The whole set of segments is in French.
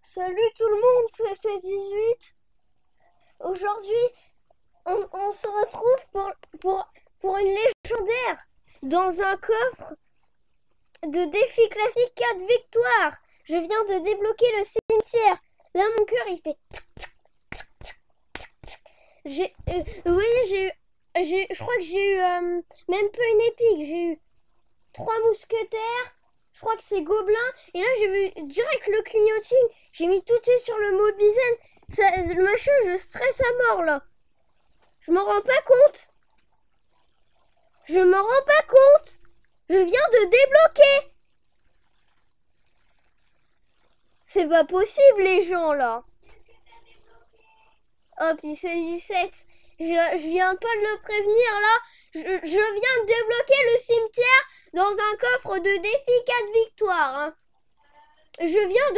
Salut tout le monde, c'est 18. Aujourd'hui, on se retrouve pour une légendaire dans un coffre de défi classique 4 victoires. Je viens de débloquer le cimetière. Là, mon cœur, il fait... je crois que j'ai eu même pas une épique. J'ai eu 3 mousquetaires. Je crois que c'est gobelin. Et là, j'ai vu direct le clignoting. J'ai mis tout de suite sur le mobizen. Le machin, je stresse à mort là. Je m'en rends pas compte. Je m'en rends pas compte. Je viens de débloquer. C'est pas possible les gens là. Oh puis c'est 17. Je viens pas de le prévenir là. Je viens de débloquer le cimetière dans un coffre de défi 4 victoires. Hein. Je viens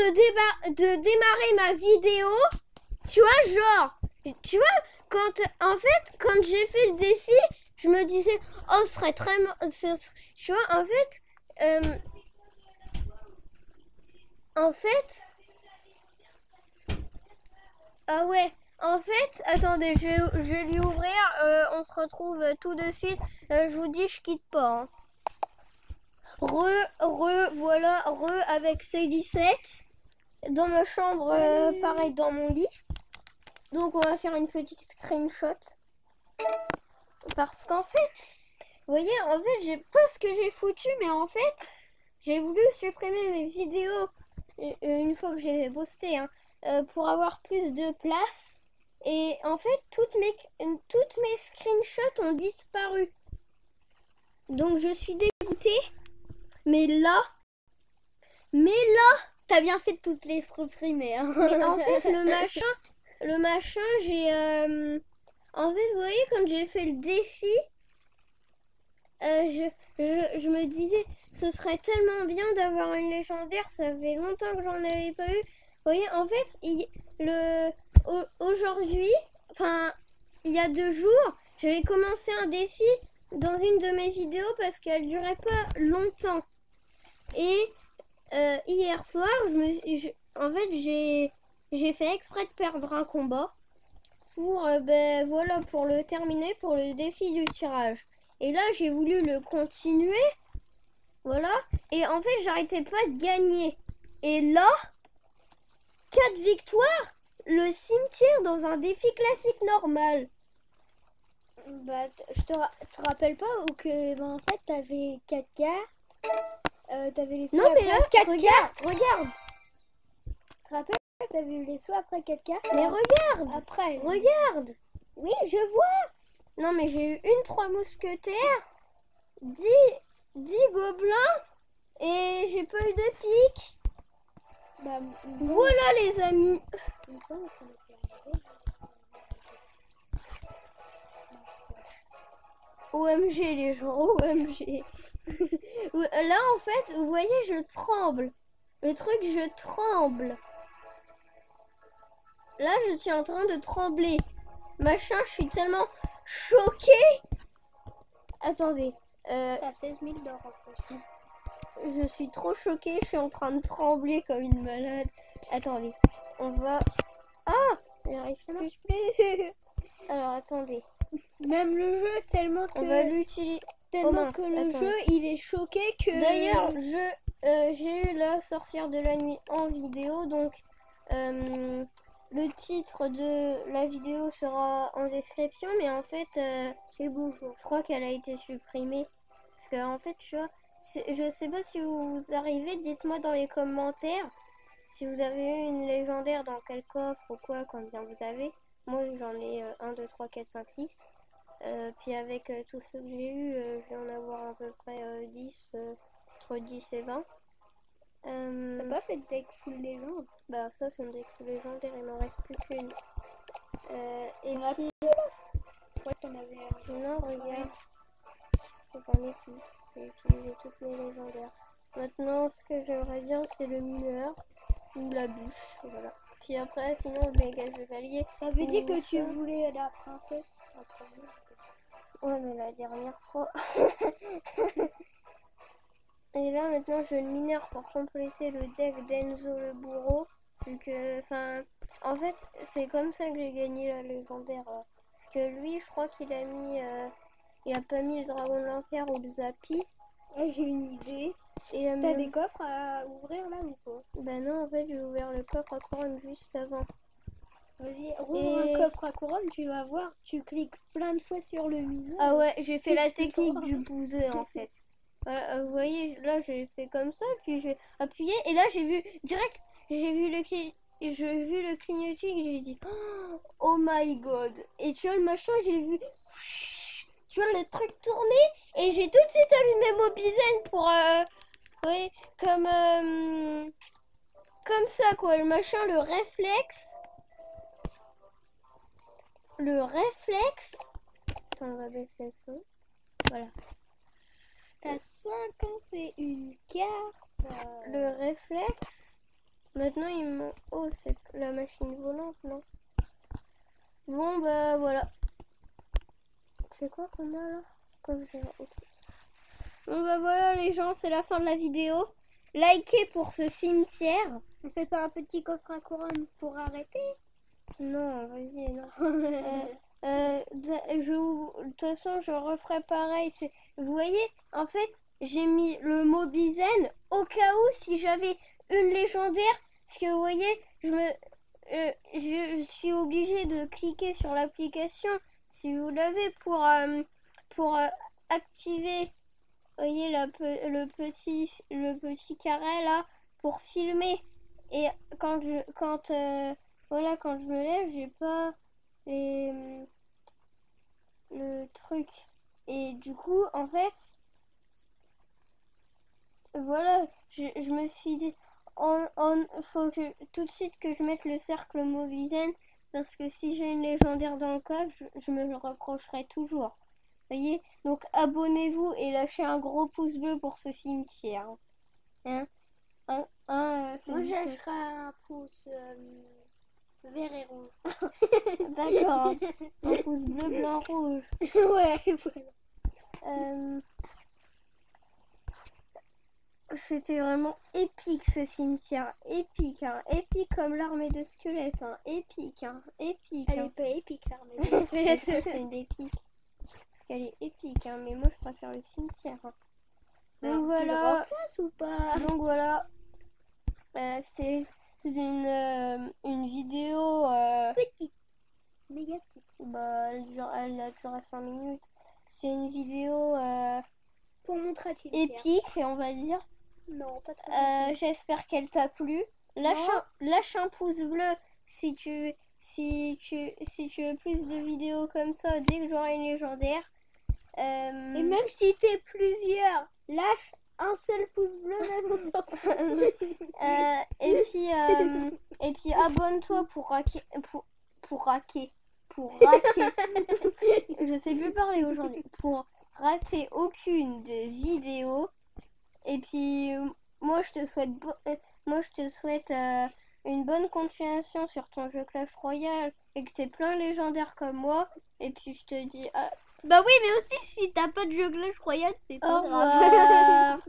de démarrer ma vidéo. Tu vois, genre, tu vois, quand j'ai fait le défi, je me disais, oh, ce serait très... Tu vois, en fait, ah ouais, en fait, attendez, je vais lui ouvrir, on se retrouve tout de suite. Je vous dis, je quitte pas. Hein. Voilà, avec C17 dans ma chambre, pareil dans mon lit. Donc on va faire une petite screenshot. Parce qu'en fait, vous voyez, en fait, j'ai pas ce que j'ai foutu, mais en fait, j'ai voulu supprimer mes vidéos une fois que j'ai posté, hein, pour avoir plus de place. Et en fait, toutes mes screenshots ont disparu. Donc je suis dégoûtée. Mais là, t'as bien fait de toutes les supprimer. Hein. Mais en fait, le machin, j'ai... En fait, vous voyez, quand j'ai fait le défi, je me disais, ce serait tellement bien d'avoir une légendaire, ça fait longtemps que j'en avais pas eu. Vous voyez, en fait, aujourd'hui, enfin, il y a 2 jours, j'avais commencé un défi dans une de mes vidéos parce qu'elle durait pas longtemps. Et hier soir, en fait, j'ai fait exprès de perdre un combat pour, voilà, pour le terminer, pour le défi du tirage. Et là, j'ai voulu le continuer. Voilà. Et en fait, j'arrêtais pas de gagner. Et là, 4 victoires. Le cimetière dans un défi classique normal. Bah, je te rappelle pas ou que, bah, en fait, t'avais 4 cartes. T'avais les sauts. Non, mais là, 4 regarde. Tu te rappelles, t'avais eu les sauts après 4 cartes. Mais regarde. Après. Regarde. Oui, je vois. Non, mais j'ai eu 3 mousquetaires, 10 gobelins et j'ai pas eu de pique. Bah, voilà les amis. OMG les gens, OMG. Là en fait, vous voyez, je tremble. Le truc, je tremble. Là, je suis en train de trembler. Machin, je suis tellement choquée. Attendez. T'as 16 000 d'or en plus. Je suis trop choquée, je suis en train de trembler comme une malade. Attendez, on va... Ah, j'arrive plus. Alors, attendez. Même le jeu, tellement que... On va l'utiliser... Tellement que le jeu, il est choqué que... D'ailleurs, j'ai eu la sorcière de la nuit en vidéo, donc... le titre de la vidéo sera en description, mais en fait, c'est bonjour. Je crois qu'elle a été supprimée. Parce que, en fait, tu vois, je sais pas si vous arrivez, dites-moi dans les commentaires si vous avez eu une légendaire, dans quel coffre ou quoi, combien vous avez. Moi, j'en ai 1, 2, 3, 4, 5, 6. Puis avec tous ceux que j'ai eu, je vais en avoir à peu près 10, entre 10 et 20. T'as pas fait de deck full légende? Bah ça c'est un deck full légendaire, il m'en reste plus qu'une. Et puis... Ouais, t'en avais un. Non, regarde. J'en ai plus. J'ai utilisé toutes mes légendaires. Maintenant, ce que j'aimerais bien, c'est le mineur ou la bûche. Voilà. Puis après, sinon, le méga chevalier. T'avais dit que tu voulais la princesse. Ouais, mais la dernière fois. Et là, maintenant, je le mineur pour compléter le deck d'Enzo le bourreau. Donc, enfin, en fait, c'est comme ça que j'ai gagné la légendaire. Parce que lui, je crois qu'il a mis, il a pas mis le dragon de l'enfer ou le Zappy. J'ai une idée. T'as des coffres à ouvrir là ou pas? Ben non, en fait, j'ai ouvert le coffre à couronne juste avant. Vas-y, rouvre un coffre à couronne, tu vas voir, tu cliques plein de fois sur le menu. Ah ouais, j'ai fait la technique du boozer en fait. Vous voyez, là j'ai fait comme ça, puis j'ai appuyé, et là j'ai vu direct, j'ai vu le clignoting, j'ai dit oh my god. Et tu vois le machin, j'ai vu, tu vois le truc tourner, et j'ai tout de suite allumé Mobizen pour, oui, comme ça quoi, le machin, le réflexe. Attends, on va baisser le son. Voilà. T'as 51 cartes. Le réflexe. Maintenant, il me... Oh, c'est la machine volante, non? Bon, bah, voilà. C'est quoi qu'on a, là? Bon, bah, voilà, les gens, c'est la fin de la vidéo. Likez pour ce cimetière. On fait pas un petit coffre à couronne pour arrêter? Non, vas-y, non. De toute façon, je referai pareil. Vous voyez, en fait, j'ai mis le Mobizen au cas où si j'avais une légendaire. Parce que vous voyez, je suis obligée de cliquer sur l'application. Si vous l'avez pour activer, voyez le petit carré là pour filmer. Et quand voilà, quand je me lève, j'ai pas le truc. Et du coup, en fait, voilà, je me suis dit, faut que tout de suite que je mette le cercle Mobizen, parce que si j'ai une légendaire dans le coffre, je me le reprocherai toujours. Voyez, donc abonnez-vous et lâchez un gros pouce bleu pour ce cimetière. Hein? Moi, j'achèterai un pouce vert et rouge. D'accord. Un pouce bleu, blanc, rouge. Ouais, voilà. C'était vraiment épique ce cimetière. Épique, hein. Épique comme l'armée de squelettes. Hein. Épique, hein. Épique. Elle est pas épique, l'armée de squelettes. C'est une épique. Parce qu'elle est épique, hein. Mais moi, je préfère le cimetière. Hein. Donc voilà. Ou pas Donc voilà. C'est une vidéo petite. Négative. Bah, elle a duré 5 minutes. C'est une vidéo Pour montrer épique, on va dire. Non, pas trop. J'espère qu'elle t'a plu. Lâche un pouce bleu si tu veux plus de vidéos comme ça dès que j'aurai une légendaire. Et même si t'es plusieurs, lâche un seul pouce bleu, même on s'en et puis abonne-toi pour raquer. Je sais plus parler aujourd'hui. Pour rater aucune des vidéos. Et puis moi je te souhaite une bonne continuation sur ton jeu Clash Royale et que c'est plein légendaire comme moi. Et puis je te dis Bah oui, mais aussi si t'as pas de jeu Clash Royale, c'est pas au grave. revoir.